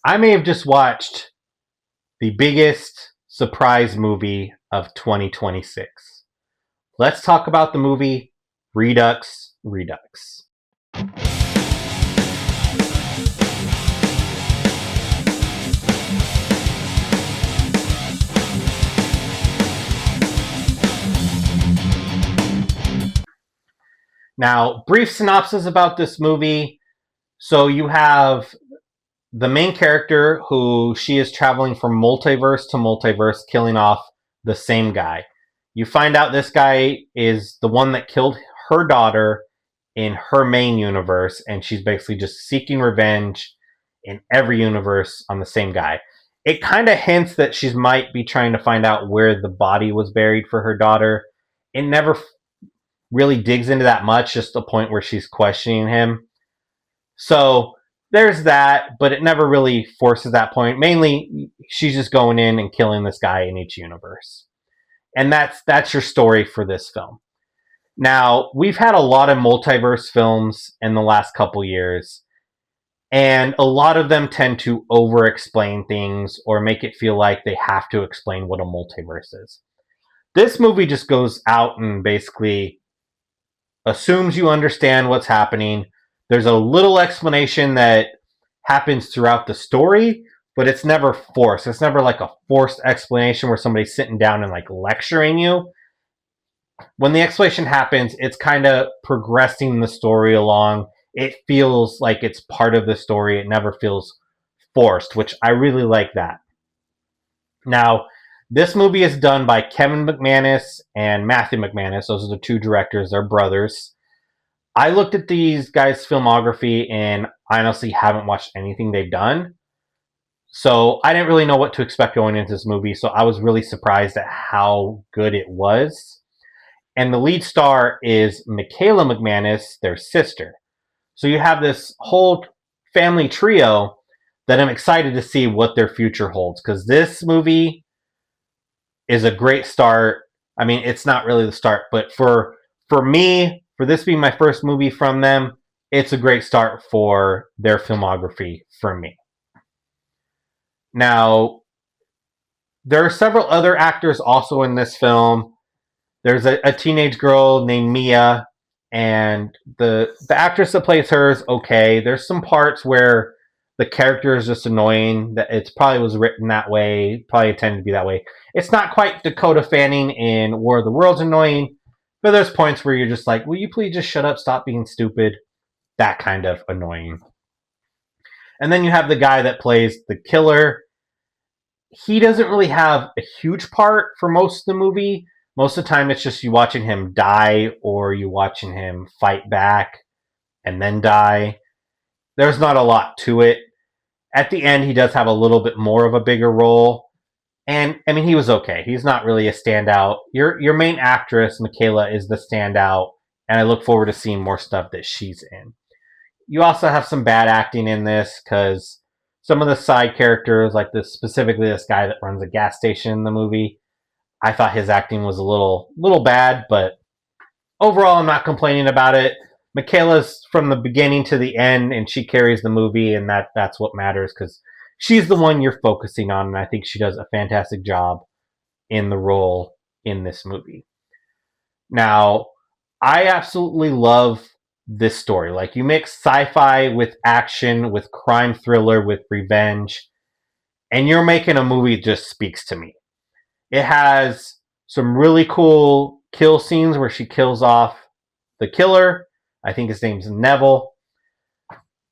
I may have just watched the biggest surprise movie of 2026. Let's talk about the movie Redux Redux. Now, brief synopsis about this movie. So you have the main character who she is traveling from multiverse to multiverse, killing off the same guy. You find out this guy is the one that killed her daughter in her main universe, and she's basically just seeking revenge in every universe on the same guy. It kind of hints that she might be trying to find out where the body was buried for her daughter. It never really digs into that much, just the point where she's questioning him. So there's that, but it never really forces that point. Mainly, she's just going in and killing this guy in each universe, and that's your story for this film. Now, we've had a lot of multiverse films in the last couple years, and a lot of them tend to over explain things or make it feel like they have to explain what a multiverse is. This movie just goes out and basically assumes you understand what's happening. There's a little explanation that happens throughout the story, but it's never forced. It's never like a forced explanation where somebody's sitting down and like lecturing you. When the explanation happens, it's kind of progressing the story along. It feels like it's part of the story. It never feels forced, which I really like that. Now, this movie is done by Kevin McManus and Matthew McManus. Those are the two directors. They're brothers. I looked at these guys' filmography and I honestly haven't watched anything they've done. So I didn't really know what to expect going into this movie. So I was really surprised at how good it was. And the lead star is Michaela McManus, their sister. So you have this whole family trio that I'm excited to see what their future holds. Because this movie is a great start. I mean, it's not really the start, but for me, for this being my first movie from them, it's a great start for their filmography for me. Now, there are several other actors also in this film. There's a teenage girl named Mia, and the actress that plays her is okay. There's some parts where the character is just annoying. That it probably was written that way, probably intended to be that way. It's not quite Dakota Fanning in War of the Worlds annoying, but there's points where you're just like, will you please just shut up, stop being stupid? That kind of annoying. And then you have the guy that plays the killer. He doesn't really have a huge part for most of the movie. Most of the time, it's just you watching him die or you watching him fight back and then die. There's not a lot to it. At the end, he does have a little bit more of a bigger role. And, I mean, he was okay. He's not really a standout. Your main actress, Michaela, is the standout. And I look forward to seeing more stuff that she's in. You also have some bad acting in this because some of the side characters, like this, specifically this guy that runs a gas station in the movie, I thought his acting was a little bad, but overall, I'm not complaining about it. Michaela's from the beginning to the end, and she carries the movie, and that's what matters because she's the one you're focusing on, and I think she does a fantastic job in the role in this movie. Now, I absolutely love this story. Like, you mix sci-fi with action, with crime thriller, with revenge, and you're making a movie that just speaks to me. It has some really cool kill scenes where she kills off the killer. I think his name's Neville.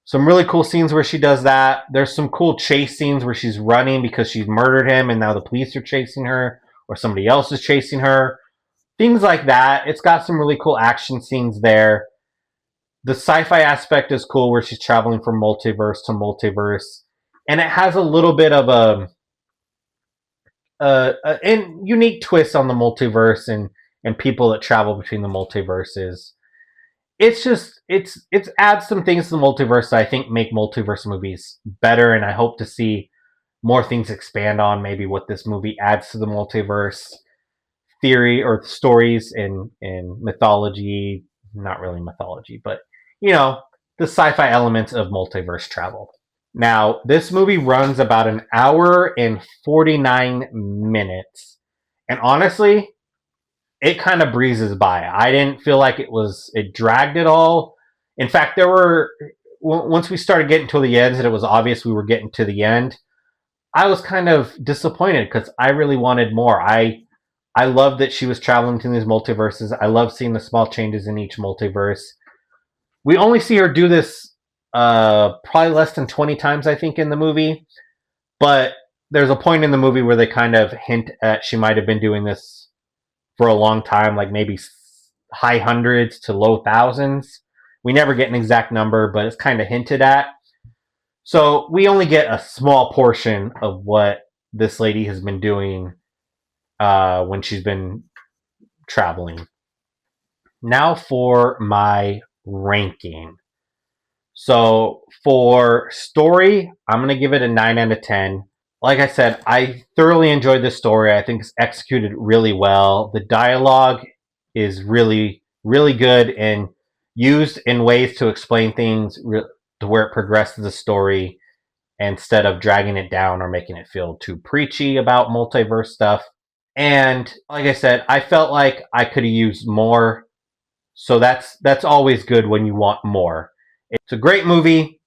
Some really cool scenes where she does that. There's some cool chase scenes where she's running because she's murdered him and now the police are chasing her or somebody else is chasing her. Things like that. It's got some really cool action scenes there. The sci-fi aspect is cool where she's traveling from multiverse to multiverse. And it has a little bit of a unique twist on the multiverse and people that travel between the multiverses. It's adds some things to the multiverse that I think make multiverse movies better, and I hope to see more things expand on maybe what this movie adds to the multiverse theory or stories in mythology. Not really mythology, but the sci-fi elements of multiverse travel. Now, this movie runs about an hour and 49 minutes. And honestly, it kind of breezes by. I didn't feel like it dragged at all. In fact, once we started getting to the ends and it was obvious we were getting to the end, I was kind of disappointed because I really wanted more. I love that she was traveling to these multiverses. I love seeing the small changes in each multiverse. We only see her do this probably less than 20 times, I think, in the movie. But there's a point in the movie where they kind of hint at she might have been doing this for a long time, like maybe high hundreds to low thousands. We never get an exact number, but it's kind of hinted at. So we only get a small portion of what this lady has been doing when she's been traveling. Now for my ranking. So for story, I'm going to give it a 9 out of 10. Like I said, I thoroughly enjoyed this story. I think it's executed really well. The dialogue is really, really good and used in ways to explain things to where it progresses the story instead of dragging it down or making it feel too preachy about multiverse stuff. And like I said, I felt like I could have used more. So that's always good when you want more. It's a great movie.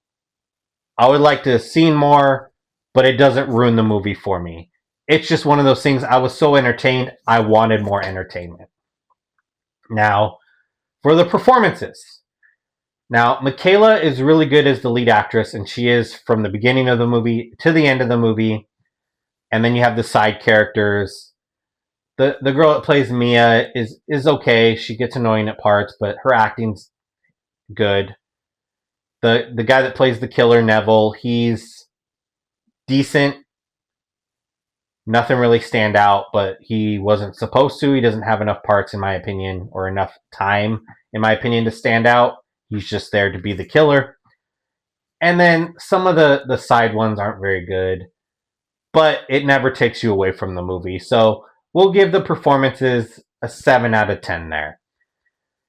I would like to have seen more, but it doesn't ruin the movie for me. It's just one of those things. I was so entertained, I wanted more entertainment. Now, for the performances. Now, Michaela is really good as the lead actress, and she is from the beginning of the movie to the end of the movie. And then you have the side characters. The girl that plays Mia is okay. She gets annoying at parts, but her acting's good. The guy that plays the killer, Neville, he's decent. Nothing really stand out, but he wasn't supposed to. He doesn't have enough parts, in my opinion, or enough time, in my opinion, to stand out. He's just there to be the killer. And then some of the side ones aren't very good, but it never takes you away from the movie. So we'll give the performances a 7 out of 10 there.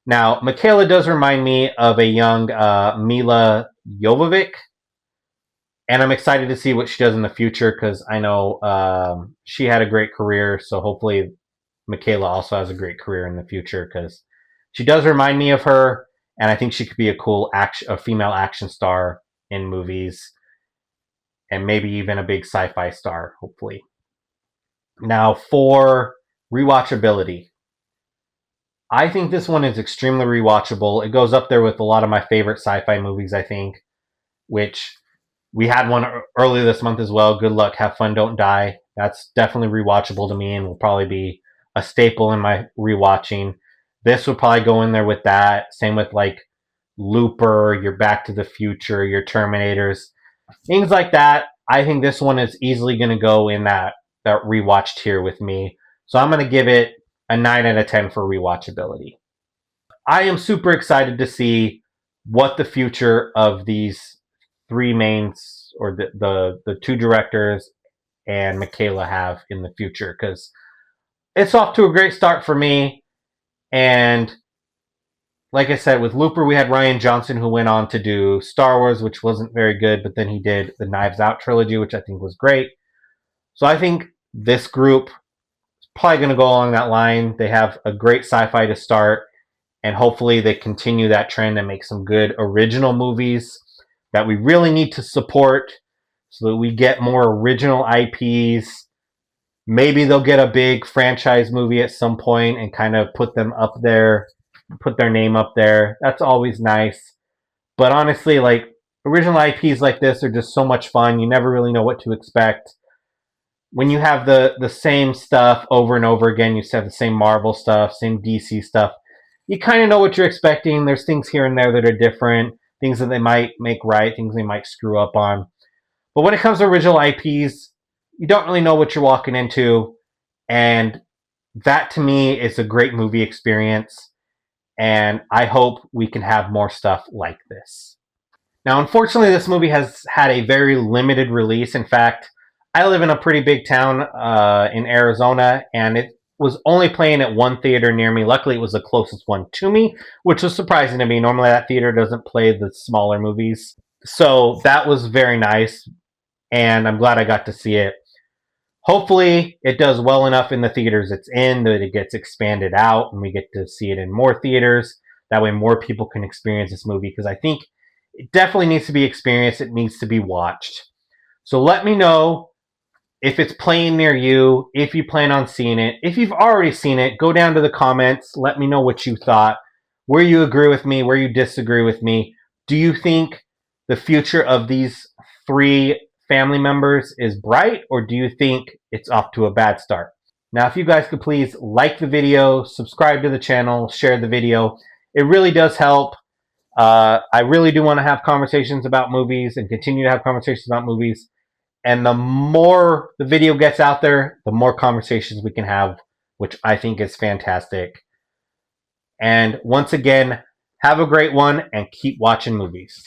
Now, Michaela does remind me of a young Mila Jovovich, and I'm excited to see what she does in the future because I know she had a great career. So hopefully, Michaela also has a great career in the future because she does remind me of her, and I think she could be a cool a female action star in movies, and maybe even a big sci-fi star. Hopefully. Now for rewatchability. I think this one is extremely rewatchable. It goes up there with a lot of my favorite sci-fi movies, I think, which we had one earlier this month as well. Good Luck, Have Fun, Don't Die. That's definitely rewatchable to me and will probably be a staple in my rewatching. This would probably go in there with that. Same with like Looper, your Back to the Future, your Terminators, things like that. I think this one is easily going to go in that rewatch tier with me. So I'm going to give it a 9 out of 10 for rewatchability. I am super excited to see what the future of these three mains or the two directors and Michaela have in the future because it's off to a great start for me. And like I said, with Looper, we had Rian Johnson who went on to do Star Wars, which wasn't very good, but then he did the Knives Out trilogy, which I think was great. So I think this group is probably going to go along that line. They have a great sci-fi to start, and hopefully they continue that trend and make some good original movies that we really need to support so that we get more original IPs. Maybe they'll get a big franchise movie at some point and kind of put them up there, put their name up there. That's always nice. But honestly, like original IPs like this are just so much fun. You never really know what to expect. When you have the same stuff over and over again, you have the same Marvel stuff, same DC stuff. You kind of know what you're expecting. There's things here and there that are different, things that they might make right, things they might screw up on. But when it comes to original IPs, you don't really know what you're walking into. And that to me is a great movie experience. And I hope we can have more stuff like this. Now, unfortunately, this movie has had a very limited release. In fact, I live in a pretty big town in Arizona, and it was only playing at one theater near me. Luckily, it was the closest one to me, which was surprising to me. Normally, that theater doesn't play the smaller movies. So that was very nice, and I'm glad I got to see it. Hopefully, it does well enough in the theaters it's in that it gets expanded out and we get to see it in more theaters. That way, more people can experience this movie, because I think it definitely needs to be experienced. It needs to be watched. So let me know if it's playing near you, if you plan on seeing it. If you've already seen it, go down to the comments. Let me know what you thought, where you agree with me, where you disagree with me. Do you think the future of these three family members is bright, or do you think it's off to a bad start? Now, if you guys could please like the video, subscribe to the channel, share the video. It really does help. I really do want to have conversations about movies and continue to have conversations about movies. And the more the video gets out there, the more conversations we can have, which I think is fantastic. And once again, have a great one and keep watching movies.